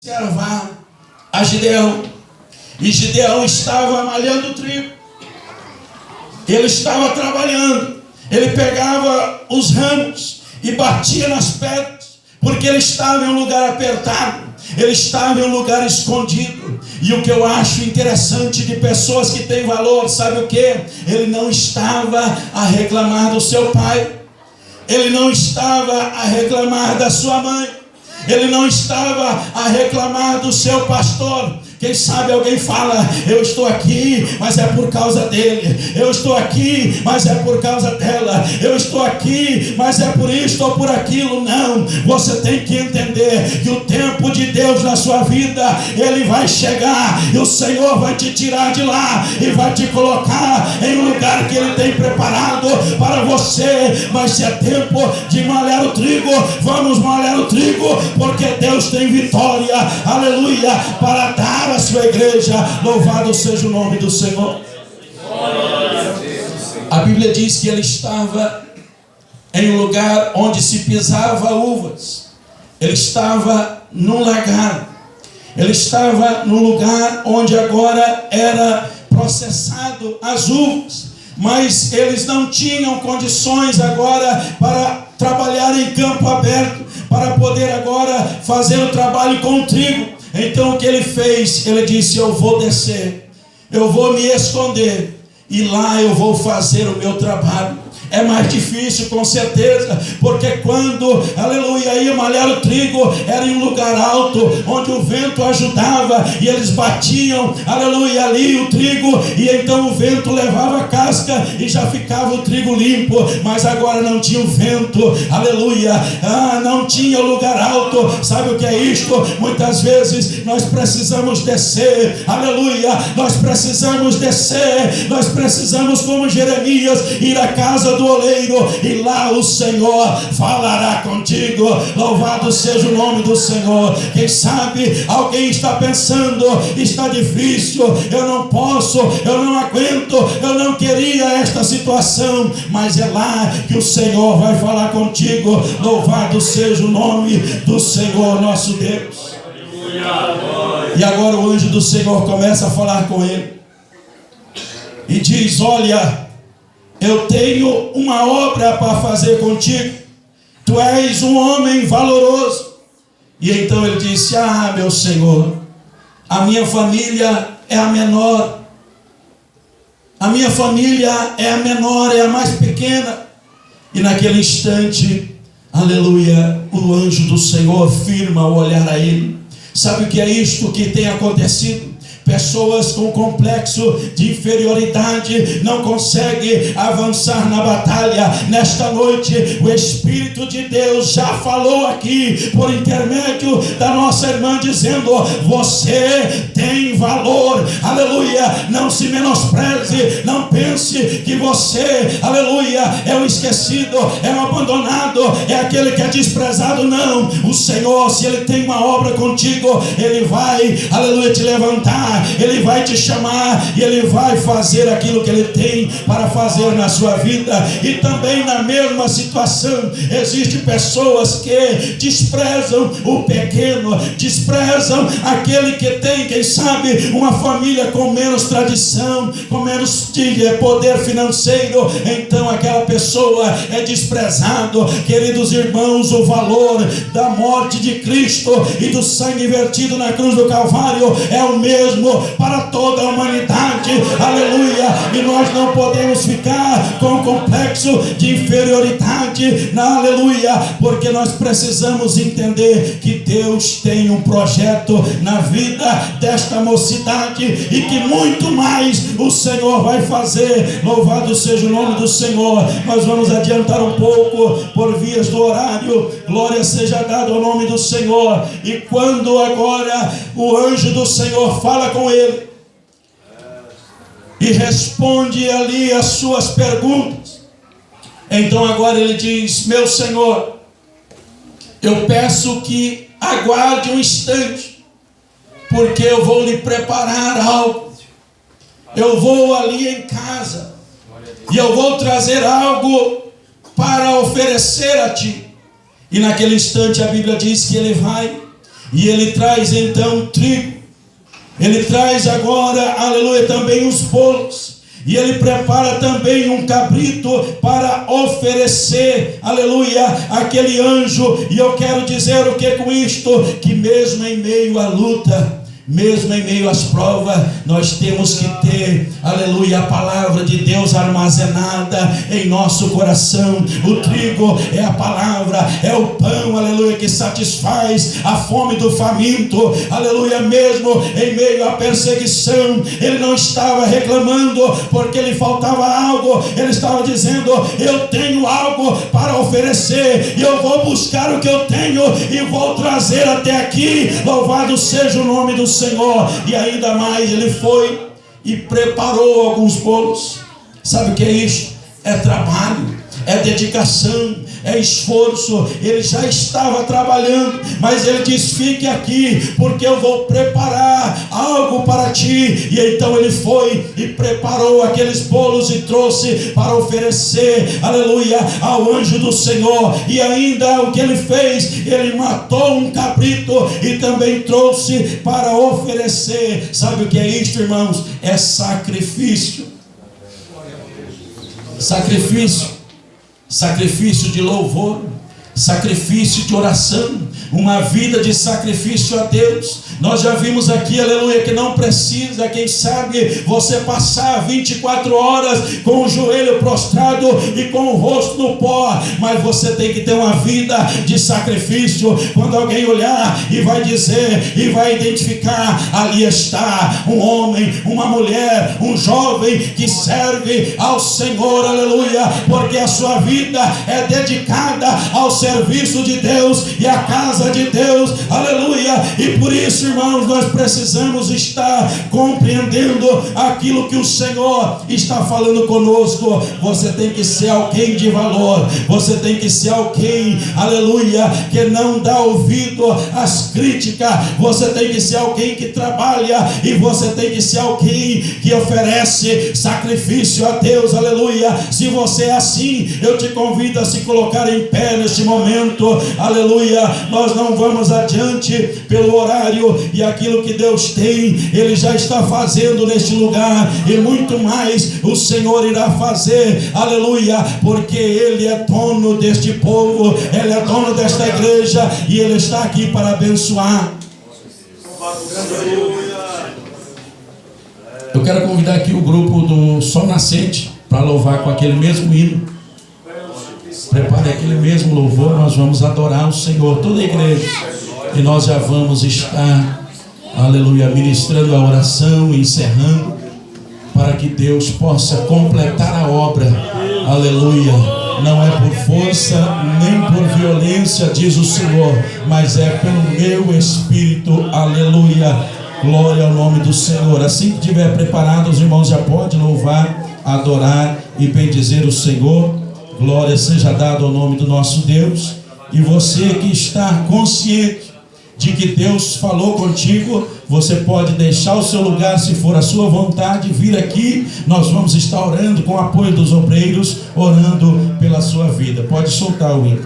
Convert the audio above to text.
observar a Gideão. E Gideão estava malhando trigo. Ele estava trabalhando. Ele pegava os ramos e batia nas pedras, porque ele estava em um lugar apertado. Ele estava em um lugar escondido. E o que eu acho interessante de pessoas que têm valor, sabe o que? Ele não estava a reclamar do seu pai. Ele não estava a reclamar da sua mãe. Ele não estava a reclamar do seu pastor. Quem sabe alguém fala: eu estou aqui, mas é por causa dele. Eu estou aqui, mas é por causa dela. Eu estou aqui, mas é por isto ou por aquilo. Não, você tem que entender que o tempo de Deus na sua vida, ele vai chegar, e o Senhor vai te tirar de lá e vai te colocar em um lugar que ele tem preparado para você. Mas se é tempo de malhar o trigo, vamos malhar o trigo, porque Deus tem vitória, aleluia, para dar a sua igreja. Louvado seja o nome do Senhor. A Bíblia diz que ele estava em um lugar onde se pisava uvas. Ele estava num lagar. Ele estava num lugar onde agora era processado as uvas, mas eles não tinham condições agora para trabalhar em campo aberto, para poder agora fazer o trabalho com o trigo. Então o que ele fez? Ele disse: eu vou descer, eu vou me esconder, e lá eu vou fazer o meu trabalho. É mais difícil, com certeza, porque quando, aleluia, ia malhar o trigo, era em um lugar alto, onde o vento ajudava, e eles batiam, aleluia, ali o trigo, e então o vento levava a casca, e já ficava o trigo limpo. Mas agora não tinha o vento, aleluia, não tinha o lugar alto. Sabe o que é isto? Muitas vezes nós precisamos descer, aleluia, nós precisamos descer, nós precisamos, como Jeremias, ir à casa do oleiro, e lá o Senhor falará contigo. Louvado seja o nome do Senhor. Quem sabe alguém está pensando: está difícil, eu não posso, eu não aguento, eu não queria esta situação. Mas é lá que o Senhor vai falar contigo. Louvado seja o nome do Senhor nosso Deus. E agora o anjo do Senhor começa a falar com ele e diz: olha, eu tenho uma obra para fazer contigo. Tu és um homem valoroso. E então ele disse: meu Senhor, a minha família é a menor. A minha família é a menor, é a mais pequena. E naquele instante, aleluia, o anjo do Senhor firma o olhar a ele. Sabe o que é isto que tem acontecido? Pessoas com complexo de inferioridade não conseguem avançar na batalha. Nesta noite, o Espírito de Deus já falou aqui, por intermédio da nossa irmã, dizendo: você tem valor, aleluia. Não se menospreze, não pense que você, aleluia, é o esquecido, é o abandonado, é aquele que é desprezado. Não, o Senhor, se Ele tem uma obra contigo, Ele vai, aleluia, te levantar. Ele vai te chamar e Ele vai fazer aquilo que Ele tem para fazer na sua vida. E também na mesma situação, existem pessoas que desprezam o pequeno, desprezam aquele que tem, quem sabe, uma família com menos tradição, com menos poder financeiro. Então aquela pessoa é desprezado. Queridos irmãos, o valor da morte de Cristo e do sangue vertido na cruz do Calvário é o mesmo para toda a humanidade, aleluia. E nós não podemos ficar com complexo de inferioridade, aleluia, porque nós precisamos entender que Deus tem um projeto na vida desta mocidade e que muito mais o Senhor vai fazer. Louvado seja o nome do Senhor. Nós vamos adiantar um pouco por vias do horário. Glória seja dada ao nome do Senhor. E quando agora o anjo do Senhor fala com ele e responde ali as suas perguntas, então agora ele diz: meu Senhor, eu peço que aguarde um instante, porque eu vou lhe preparar algo. Eu vou ali em casa e eu vou trazer algo para oferecer a ti. E naquele instante a Bíblia diz que ele vai E ele traz então trigo. Ele traz agora, aleluia, também os bolos. E ele prepara também um cabrito para oferecer, aleluia, aquele anjo. E eu quero dizer o que com isto? Que mesmo em meio à luta, mesmo em meio às provas, nós temos que ter, aleluia, a palavra de Deus armazenada em nosso coração. O trigo é a palavra, é o pão, aleluia, que satisfaz a fome do faminto, aleluia. Mesmo em meio à perseguição, ele não estava reclamando porque lhe faltava algo. Ele estava dizendo: eu tenho algo para oferecer, e eu vou buscar o que eu tenho e vou trazer até aqui. Louvado seja o nome do Senhor. E ainda mais, ele foi e preparou alguns bolos. Sabe o que é isso? É trabalho, é dedicação, é esforço. Ele já estava trabalhando, mas ele diz: fique aqui, porque eu vou preparar algo para ti. E então ele foi e preparou aqueles bolos e trouxe para oferecer, aleluia, ao anjo do Senhor. E ainda o que ele fez? Ele matou um cabrito e também trouxe para oferecer. Sabe o que é isto, irmãos? É sacrifício. Sacrifício de louvor, sacrifício de oração, uma vida de sacrifício a Deus. Nós já vimos aqui, aleluia, que não precisa, quem sabe, você passar 24 horas com o joelho prostrado e com o rosto no pó, mas você tem que ter uma vida de sacrifício. Quando alguém olhar e vai dizer, e vai identificar: ali está um homem, uma mulher, um jovem que serve ao Senhor, aleluia, porque a sua vida é dedicada ao serviço de Deus e à casa de Deus, aleluia. E por isso, irmãos, nós precisamos estar compreendendo aquilo que o Senhor está falando conosco. Você tem que ser alguém de valor, você tem que ser alguém, aleluia, que não dá ouvido às críticas. Você tem que ser alguém que trabalha, e você tem que ser alguém que oferece sacrifício a Deus, aleluia. Se você é assim, eu te convido a se colocar em pé neste momento, aleluia. Nós não vamos adiante pelo horário, e aquilo que Deus tem, Ele já está fazendo neste lugar, e muito mais o Senhor irá fazer, aleluia, porque Ele é dono deste povo, Ele é dono desta igreja, e Ele está aqui para abençoar. Eu quero convidar aqui o grupo do Sol Nascente para louvar com aquele mesmo hino. Prepare aquele mesmo louvor, nós vamos adorar o Senhor, toda a igreja, e nós já vamos estar, aleluia, ministrando a oração, encerrando, para que Deus possa completar a obra, aleluia. Não é por força nem por violência, diz o Senhor, mas é pelo meu Espírito, aleluia. Glória ao nome do Senhor. Assim que estiver preparado, os irmãos já podem louvar, adorar e bendizer o Senhor. Glória seja dada ao nome do nosso Deus. E você que está consciente de que Deus falou contigo, você pode deixar o seu lugar, se for a sua vontade, vir aqui. Nós vamos estar orando com o apoio dos obreiros, orando pela sua vida. Pode soltar o hino.